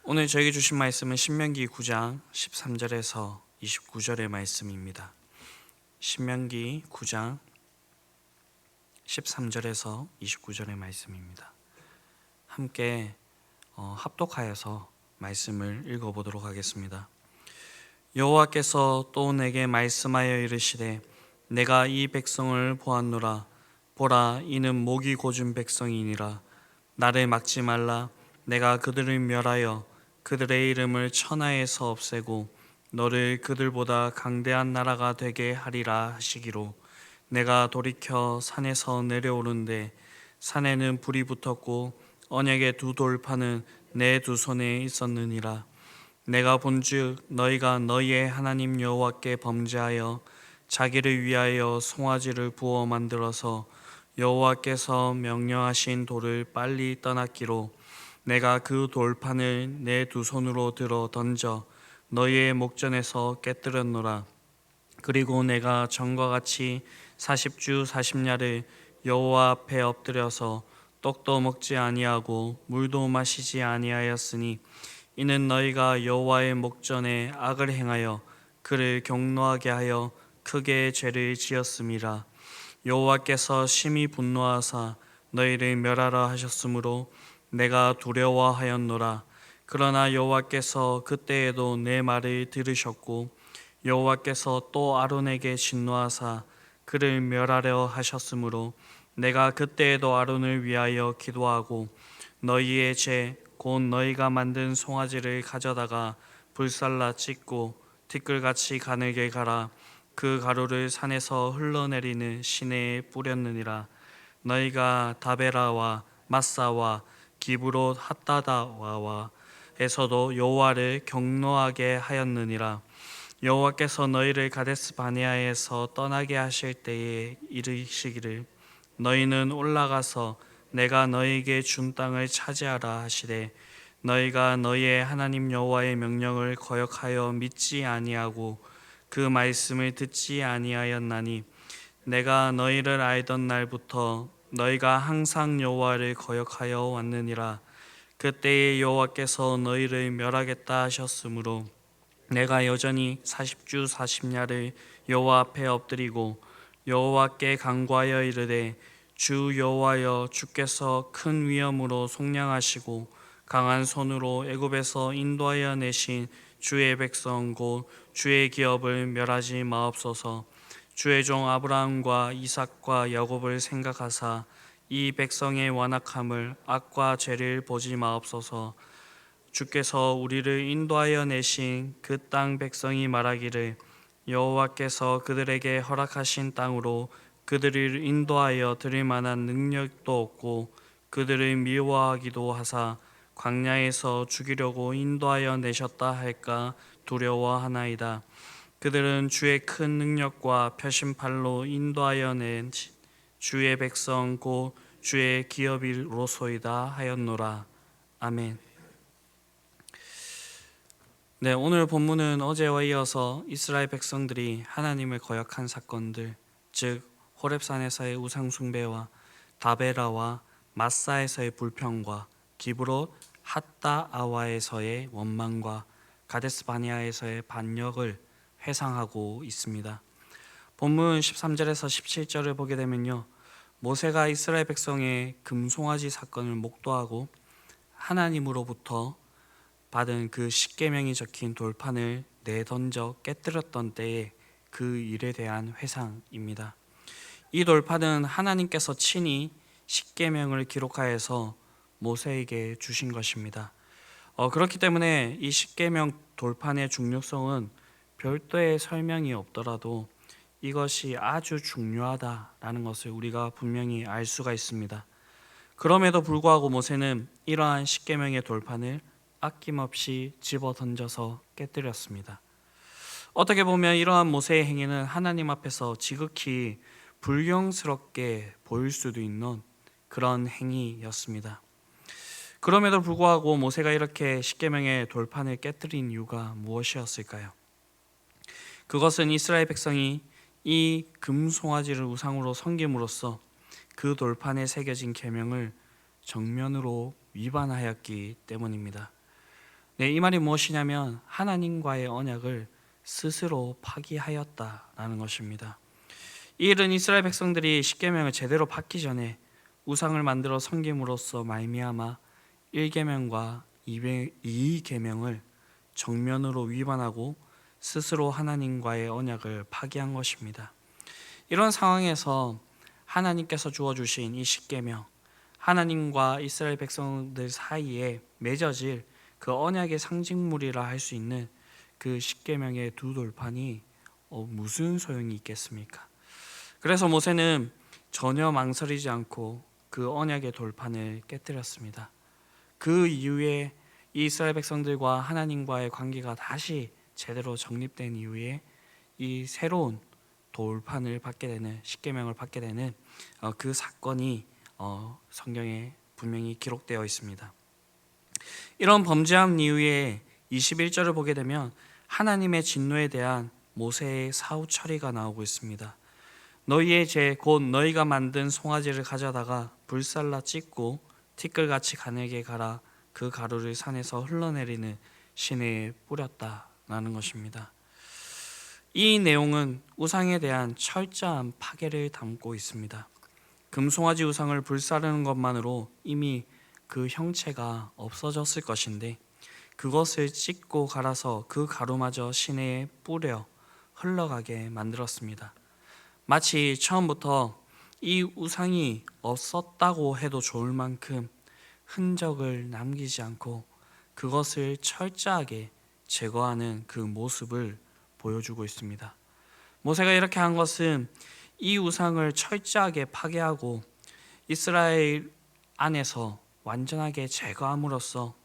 오늘 저에게 주신 말씀은 신명기 9장 13절에서 29절의 말씀입니다. 신명기 9장 13절에서 29절의 말씀입니다. 함께 합독하여서 말씀을 읽어보도록 하겠습니다. 여호와께서 또 내게 말씀하여 이르시되 내가 이 백성을 보았노라. 보라, 이는 목이 고준 백성이니라. 나를 막지 말라. 내가 그들을 멸하여 그들의 이름을 천하에서 없애고 너를 그들보다 강대한 나라가 되게 하리라 하시기로, 내가 돌이켜 산에서 내려오는데 산에는 불이 붙었고 언약의 두 돌판은 내 두 손에 있었느니라. 내가 본즉 너희가 너희의 하나님 여호와께 범죄하여 자기를 위하여 송아지를 부어 만들어서 여호와께서 명령하신 돌을 빨리 떠났기로, 내가 그 돌판을 내 두 손으로 들어 던져 너희의 목전에서 깨뜨렸노라. 그리고 내가 전과 같이 40주 40야를 여호와 앞에 엎드려서 떡도 먹지 아니하고 물도 마시지 아니하였으니, 이는 너희가 여호와의 목전에 악을 행하여 그를 경노하게 하여 크게 죄를 지었음이라. 여호와께서 심히 분노하사 너희를 멸하라 하셨으므로 내가 두려워하였노라. 그러나 여호와께서 그때에도 내 말을 들으셨고 여호와께서 또 아론에게 진노하사 그를 멸하려 하셨으므로 내가 그때에도 아론을 위하여 기도하고 너희의 죄 곧 너희가 만든 송아지를 가져다가 불살라 찢고 티끌같이 가늘게 갈아 그 가루를 산에서 흘러내리는 시내에 뿌렸느니라. 너희가 다베라와 마사와 기브롯 핫다다와와 에서도 여호와를 경노하게 하였느니라. 여호와께서 너희를 가데스 바네아에서 떠나게 하실 때에 이르시기를, 너희는 올라가서 내가 너희에게 준 땅을 차지하라 하시되, 너희가 너희의 하나님 여호와의 명령을 거역하여 믿지 아니하고 그 말씀을 듣지 아니하였나니, 내가 너희를 알던 날부터 너희가 항상 여호와를 거역하여 왔느니라. 그때에 여호와께서 너희를 멸하겠다 하셨으므로 내가 여전히 40주 40야를 여호와 앞에 엎드리고 여호와께 간구하여 이르되, 주 여호와여, 주께서 큰 위엄으로 속량하시고 강한 손으로 애굽에서 인도하여 내신 주의 백성 곧 주의 기업을 멸하지 마옵소서. 주의 종 아브라함과 이삭과 야곱을 생각하사 이 백성의 완악함을 악과 죄를 보지 마옵소서. 주께서 우리를 인도하여 내신 그 땅 백성이 말하기를, 여호와께서 그들에게 허락하신 땅으로 그들을 인도하여 드릴 만한 능력도 없고 그들을 미워하기도 하사 광야에서 죽이려고 인도하여 내셨다 할까 두려워하나이다. 그들은 주의 큰 능력과 표심팔로 인도하여 낸 주의 백성 곧 주의 기업이로소이다 하였노라. 아멘. 네, 오늘 본문은 어제와 이어서 이스라엘 백성들이 하나님을 거역한 사건들, 즉 호렙산에서의 우상 숭배와 다베라와 마사에서의 불평과 기브롯 핫다아와에서의 원망과 가데스 바네아에서의 반역을 회상하고 있습니다. 본문 13절에서 17절을 보게 되면요, 모세가 이스라엘 백성의 금송아지 사건을 목도하고 하나님으로부터 받은 그 십계명이 적힌 돌판을 내던져 깨뜨렸던 때의 그 일에 대한 회상입니다. 이 돌판은 하나님께서 친히 십계명을 기록하여서 모세에게 주신 것입니다. 그렇기 때문에 이 십계명 돌판의 중요성은 별도의 설명이 없더라도 이것이 아주 중요하다라는 것을 우리가 분명히 알 수가 있습니다. 그럼에도 불구하고 모세는 이러한 십계명의 돌판을 아낌없이 집어 던져서 깨뜨렸습니다. 어떻게 보면 이러한 모세의 행위는 하나님 앞에서 지극히 불경스럽게 보일 수도 있는 그런 행위였습니다. 그럼에도 불구하고 모세가 이렇게 십계명의 돌판을 깨뜨린 이유가 무엇이었을까요? 그것은 이스라엘 백성이 이 금송아지를 우상으로 섬김으로써 그 돌판에 새겨진 계명을 정면으로 위반하였기 때문입니다. 이 말이 무엇이냐면 하나님과의 언약을 스스로 파기하였다라는 것입니다. 이 일은 이스라엘 백성들이 십계명을 제대로 받기 전에 우상을 만들어 섬김으로써 말미암아 1계명과 2계명을 정면으로 위반하고 스스로 하나님과의 언약을 파기한 것입니다. 이런 상황에서 하나님께서 주어주신 이 십계명, 하나님과 이스라엘 백성들 사이에 맺어질 그 언약의 상징물이라 할 수 있는 그 십계명의 두 돌판이 무슨 소용이 있겠습니까? 그래서 모세는 전혀 망설이지 않고 그 언약의 돌판을 깨뜨렸습니다. 그 이후에 이스라엘 백성들과 하나님과의 관계가 다시 제대로 정립된 이후에 이 새로운 돌판을 받게 되는 십계명을 받게 되는 그 사건이 성경에 분명히 기록되어 있습니다. 이런 범죄한 이후에 21절을 보게 되면 하나님의 진노에 대한 모세의 사후 처리가 나오고 있습니다. 너희의 죄 곧 너희가 만든 송아지를 가져다가 불살라 찢고 티끌같이 가늘게 갈아 그 가루를 산에서 흘러내리는 시내에 뿌렸다라는 것입니다. 이 내용은 우상에 대한 철저한 파괴를 담고 있습니다. 금송아지 우상을 불사르는 것만으로 이미 그 형체가 없어졌을 것인데 그것을 찢고 갈아서 그 가루마저 시내에 뿌려 흘러가게 만들었습니다. 마치 처음부터 이 우상이 없었다고 해도 좋을 만큼 흔적을 남기지 않고 그것을 철저하게 제거하는 그 모습을 보여주고 있습니다. 모세가 이렇게 한 것은 이 우상을 철저하게 파괴하고 이스라엘 안에서 완전하게 제거함으로써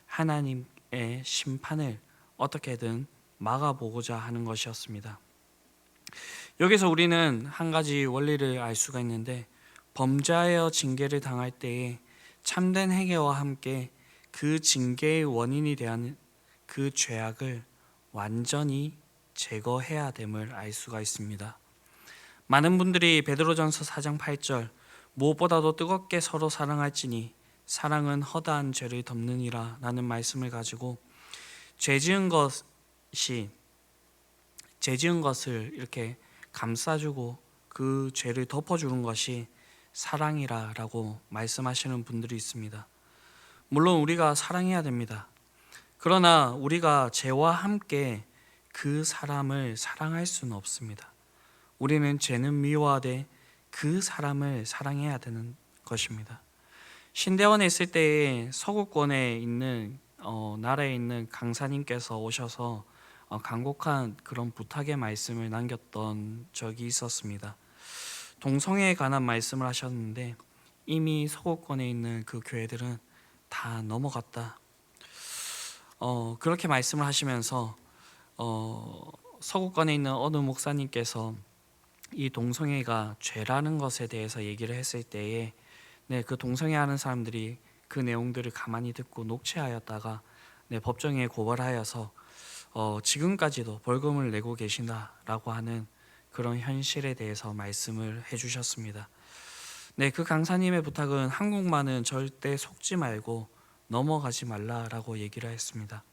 하나님의 심판을 어떻게든 막아보고자 하는 것이었습니다. 여기서 우리는 한 가지 원리를 알 수가 있는데, 범죄하여 징계를 당할 때에 참된 회개와 함께 그 징계의 원인이 되는 그 죄악을 완전히 제거해야 됨을 알 수가 있습니다. 많은 분들이 베드로전서 4장 8절 무엇보다도 뜨겁게 서로 사랑할지니 사랑은 허다한 죄를 덮느니라 라는 말씀을 가지고 죄 지은 것을 이렇게 감싸주고 그 죄를 덮어주는 것이 사랑이라고 말씀하시는 분들이 있습니다. 물론 우리가 사랑해야 됩니다. 그러나 우리가 죄와 함께 그 사람을 사랑할 수는 없습니다. 우리는 죄는 미워하되 그 사람을 사랑해야 되는 것입니다. 신대원에 있을 때에 서구권에 있는 나라에 있는 강사님께서 오셔서 간곡한 그런 부탁의 말씀을 남겼던 적이 있었습니다. 동성애에 관한 말씀을 하셨는데 이미 서구권에 있는 그 교회들은 다 넘어갔다. 그렇게 말씀을 하시면서 서구권에 있는 어느 목사님께서 이 동성애가 죄라는 것에 대해서 얘기를 했을 때에 그 동성애하는 사람들이 그 내용들을 가만히 듣고 녹취하였다가 법정에 고발하여서 지금까지도 벌금을 내고 계신다라고 하는 그런 현실에 대해서 말씀을 해주셨습니다. 그 강사님의 부탁은 한국만은 절대 속지 말고 넘어가지 말라라고 얘기를 했습니다.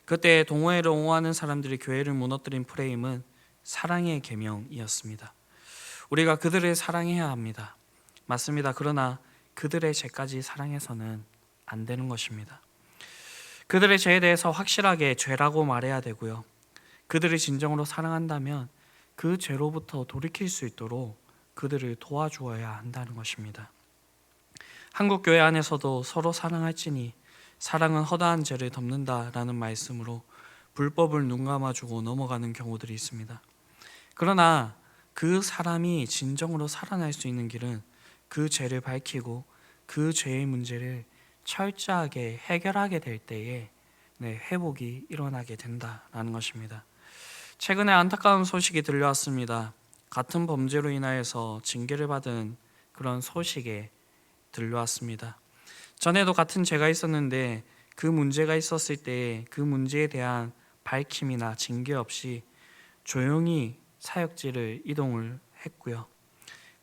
그때 동호회를 옹호하는 사람들이 교회를 무너뜨린 프레임은 사랑의 계명이었습니다. 우리가 그들을 사랑해야 합니다. 맞습니다. 그러나 그들의 죄까지 사랑해서는 안 되는 것입니다. 그들의 죄에 대해서 확실하게 죄라고 말해야 되고요. 그들을 진정으로 사랑한다면 그 죄로부터 돌이킬 수 있도록 그들을 도와주어야 한다는 것입니다. 한국 교회 안에서도 서로 사랑할지니 사랑은 허다한 죄를 덮는다라는 말씀으로 불법을 눈 감아주고 넘어가는 경우들이 있습니다. 그러나 그 사람이 진정으로 살아날 수 있는 길은 그 죄를 밝히고 그 죄의 문제를 철저하게 해결하게 될 때에 회복이 일어나게 된다라는 것입니다. 최근에 안타까운 소식이 들려왔습니다. 같은 범죄로 인하여서 징계를 받은 그런 소식에 들려왔습니다. 전에도 같은 죄가 있었는데 그 문제가 있었을 때 그 문제에 대한 밝힘이나 징계 없이 조용히 사역지를 이동을 했고요.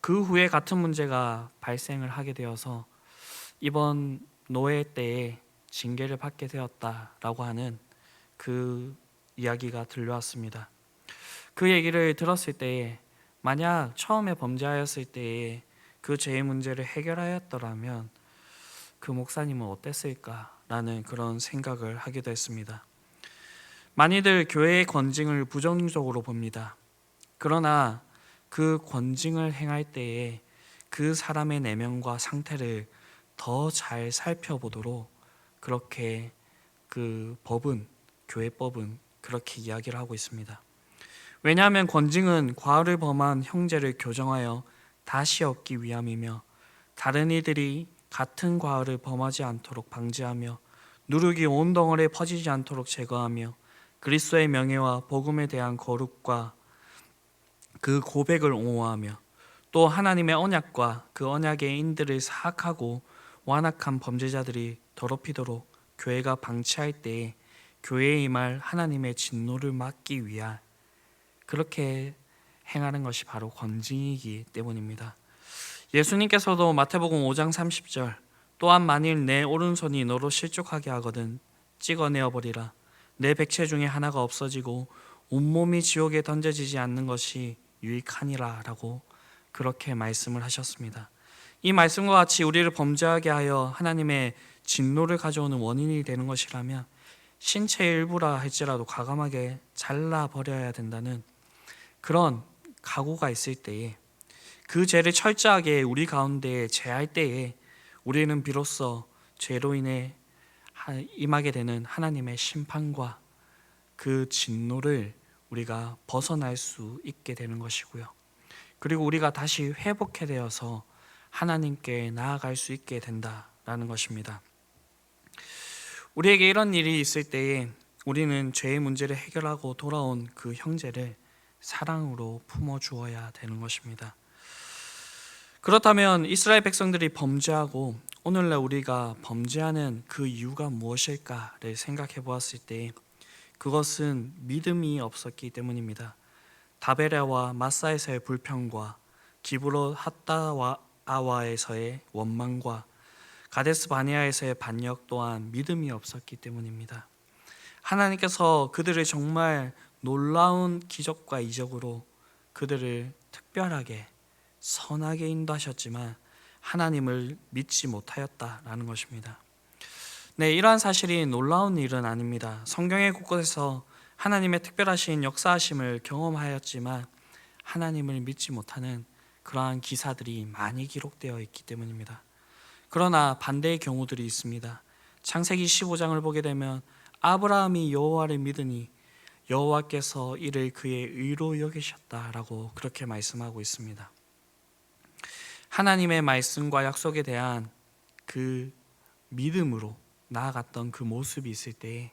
그 후에 같은 문제가 발생을 하게 되어서 이번 노회 때에 징계를 받게 되었다라고 하는 그 이야기가 들려왔습니다. 그 얘기를 들었을 때에 만약 처음에 범죄하였을 때에 그 죄의 문제를 해결하였더라면 그 목사님은 어땠을까라는 그런 생각을 하기도 했습니다. 많이들 교회의 권징을 부정적으로 봅니다. 그러나 그 권징을 행할 때에 그 사람의 내면과 상태를 더 잘 살펴보도록 그렇게 그 법은, 교회법은 그렇게 이야기를 하고 있습니다. 왜냐하면 권징은 과를 범한 형제를 교정하여 다시 얻기 위함이며 다른 이들이 같은 과를 범하지 않도록 방지하며 누룩이 온 덩어리에 퍼지지 않도록 제거하며 그리스도의 명예와 복음에 대한 거룩과 그 고백을 옹호하며 또 하나님의 언약과 그 언약의 인들을 사악하고 완악한 범죄자들이 더럽히도록 교회가 방치할 때에 교회에 임할 하나님의 진노를 막기 위한 그렇게 행하는 것이 바로 권징이기 때문입니다. 예수님께서도 마태복음 5장 30절 또한 만일 내 오른손이 너로 실족하게 하거든 찍어내어 버리라. 내 백체 중에 하나가 없어지고 온몸이 지옥에 던져지지 않는 것이 유익하니라 라고 그렇게 말씀을 하셨습니다. 이 말씀과 같이 우리를 범죄하게 하여 하나님의 진노를 가져오는 원인이 되는 것이라면 신체의 일부라 할지라도 과감하게 잘라버려야 된다는 그런 각오가 있을 때에 그 죄를 철저하게 우리 가운데 제할 때에 우리는 비로소 죄로 인해 임하게 되는 하나님의 심판과 그 진노를 우리가 벗어날 수 있게 되는 것이고요. 그리고 우리가 다시 회복해 되어서 하나님께 나아갈 수 있게 된다라는 것입니다. 우리에게 이런 일이 있을 때에 우리는 죄의 문제를 해결하고 돌아온 그 형제를 사랑으로 품어주어야 되는 것입니다. 그렇다면 이스라엘 백성들이 범죄하고 오늘날 우리가 범죄하는 그 이유가 무엇일까를 생각해 보았을 때 그것은 믿음이 없었기 때문입니다. 다베라와 마사에서의 불평과 기브로 핫다아와에서의 원망과 가데스 바네아에서의 반역 또한 믿음이 없었기 때문입니다. 하나님께서 그들을 정말 놀라운 기적과 이적으로 그들을 특별하게 선하게 인도하셨지만 하나님을 믿지 못하였다라는 것입니다. 네, 이러한 사실이 놀라운 일은 아닙니다. 성경의 곳곳에서 하나님의 특별하신 역사하심을 경험하였지만 하나님을 믿지 못하는 그러한 기사들이 많이 기록되어 있기 때문입니다. 그러나 반대의 경우들이 있습니다. 창세기 15장을 보게 되면 아브라함이 여호와를 믿으니 여호와께서 이를 그의 의로 여기셨다라고 그렇게 말씀하고 있습니다. 하나님의 말씀과 약속에 대한 그 믿음으로 나아갔던 그 모습이 있을 때에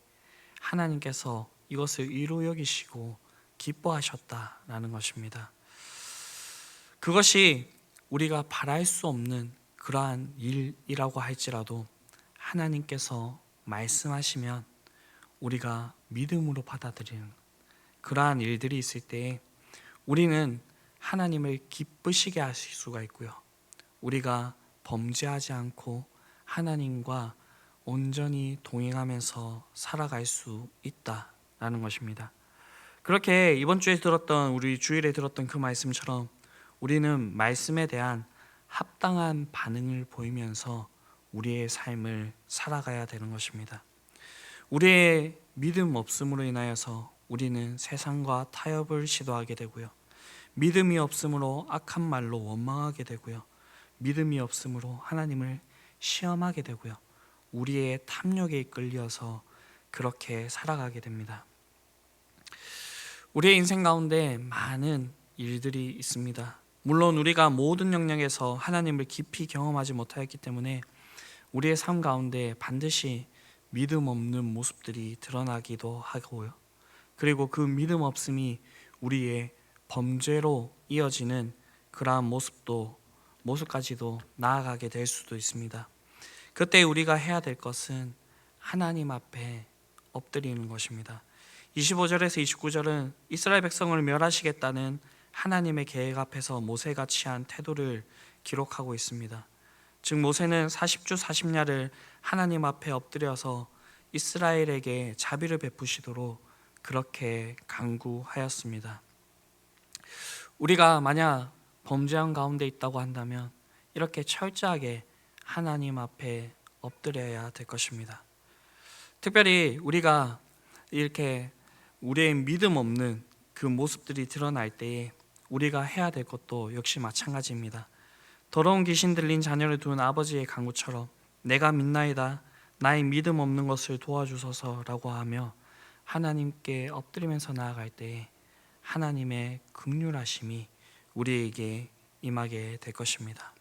하나님께서 이것을 의로 여기시고 기뻐하셨다라는 것입니다. 그것이 우리가 바랄 수 없는 그러한 일이라고 할지라도 하나님께서 말씀하시면 우리가 믿음으로 받아들이는 그러한 일들이 있을 때에 우리는 하나님을 기쁘시게 하실 수가 있고요. 우리가 범죄하지 않고 하나님과 온전히 동행하면서 살아갈 수 있다라는 것입니다. 그렇게 이번 주에 들었던 우리 주일에 들었던 그 말씀처럼 우리는 말씀에 대한 합당한 반응을 보이면서 우리의 삶을 살아가야 되는 것입니다. 우리의 믿음 없음으로 인하여서 우리는 세상과 타협을 시도하게 되고요. 믿음이 없음으로 악한 말로 원망하게 되고요. 믿음이 없음으로 하나님을 시험하게 되고요. 우리의 탐욕에 이끌려서 그렇게 살아가게 됩니다. 우리의 인생 가운데 많은 일들이 있습니다. 물론 우리가 모든 영역에서 하나님을 깊이 경험하지 못하였기 때문에 우리의 삶 가운데 반드시 믿음 없는 모습들이 드러나기도 하고요. 그리고 그 믿음 없음이 우리의 범죄로 이어지는 그러한 모습까지도 나아가게 될 수도 있습니다. 그때 우리가 해야 될 것은 하나님 앞에 엎드리는 것입니다. 25절에서 29절은 이스라엘 백성을 멸하시겠다는 하나님의 계획 앞에서 모세가 취한 태도를 기록하고 있습니다. 즉 모세는 40주 40야를 하나님 앞에 엎드려서 이스라엘에게 자비를 베푸시도록 그렇게 간구하였습니다. 우리가 만약 범죄한 가운데 있다고 한다면 이렇게 철저하게 하나님 앞에 엎드려야 될 것입니다. 특별히 우리가 이렇게 우리의 믿음 없는 그 모습들이 드러날 때에 우리가 해야 될 것도 역시 마찬가지입니다. 더러운 귀신 들린 자녀를 둔 아버지의 간구처럼 내가 믿나이다 나의 믿음 없는 것을 도와주소서라고 하며 하나님께 엎드리면서 나아갈 때에 하나님의 긍휼하심이 우리에게 임하게 될 것입니다.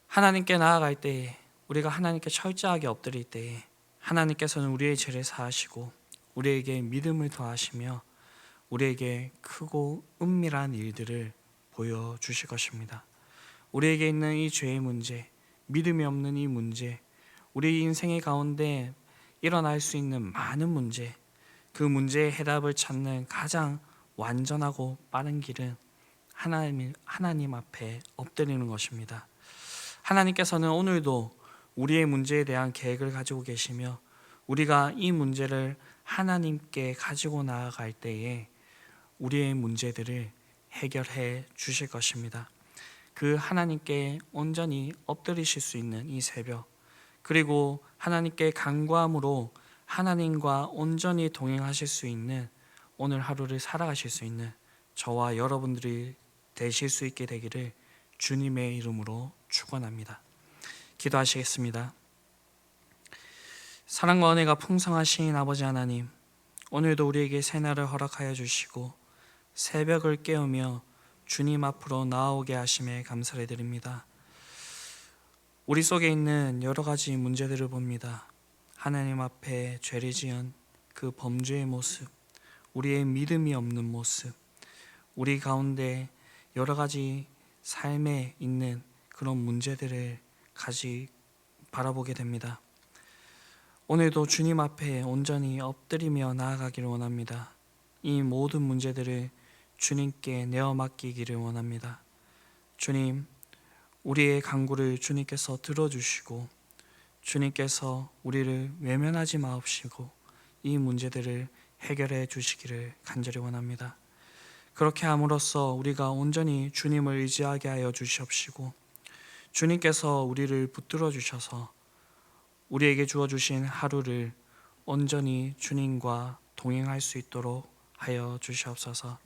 하나님께 나아갈 때에 우리가 하나님께 철저하게 엎드릴 때에 하나님께서는 우리의 죄를 사하시고 우리에게 믿음을 더하시며 우리에게 크고 은밀한 일들을 보여주실 것입니다. 우리에게 있는 이 죄의 문제, 믿음이 없는 이 문제, 우리 인생의 가운데 일어날 수 있는 많은 문제, 그 문제의 해답을 찾는 가장 완전하고 빠른 길은 하나님 앞에 엎드리는 것입니다. 하나님께서는 오늘도 우리의 문제에 대한 계획을 가지고 계시며 우리가 이 문제를 하나님께 가지고 나아갈 때에 우리의 문제들을 해결해 주실 것입니다. 그 하나님께 온전히 엎드리실 수 있는 이 새벽, 그리고 하나님께 간구함으로 하나님과 온전히 동행하실 수 있는 오늘 하루를 살아가실 수 있는 저와 여러분들이 되실 수 있게 되기를 주님의 이름으로 축원합니다. 기도하시겠습니다. 사랑과 은혜가 풍성하신 아버지 하나님, 오늘도 우리에게 새날을 허락하여 주시고 새벽을 깨우며 주님 앞으로 나아오게 하심에 감사를 드립니다. 우리 속에 있는 여러 가지 문제들을 봅니다. 하나님 앞에 죄를 지은 그 범죄의 모습, 우리의 믿음이 없는 모습, 우리 가운데 여러 가지 삶에 있는 그런 문제들을 바라보게 됩니다. 오늘도 주님 앞에 온전히 엎드리며 나아가기를 원합니다. 이 모든 문제들을 주님께 내어 맡기기를 원합니다. 주님, 우리의 간구를 주님께서 들어주시고 주님께서 우리를 외면하지 마옵시고 이 문제들을 해결해 주시기를 간절히 원합니다. 그렇게 함으로써 우리가 온전히 주님을 의지하게 하여 주시옵시고 주님께서 우리를 붙들어 주셔서 우리에게 주어주신 하루를 온전히 주님과 동행할 수 있도록 하여 주시옵소서.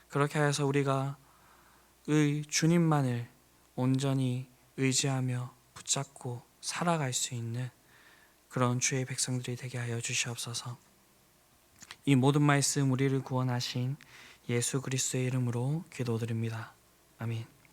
그렇게 하여서 우리가 주님만을 온전히 의지하며 붙잡고 살아갈 수 있는 그런 주의 백성들이 되게 하여 주시옵소서. 이 모든 말씀 우리를 구원하신 예수 그리스도의 이름으로 기도드립니다. 아멘.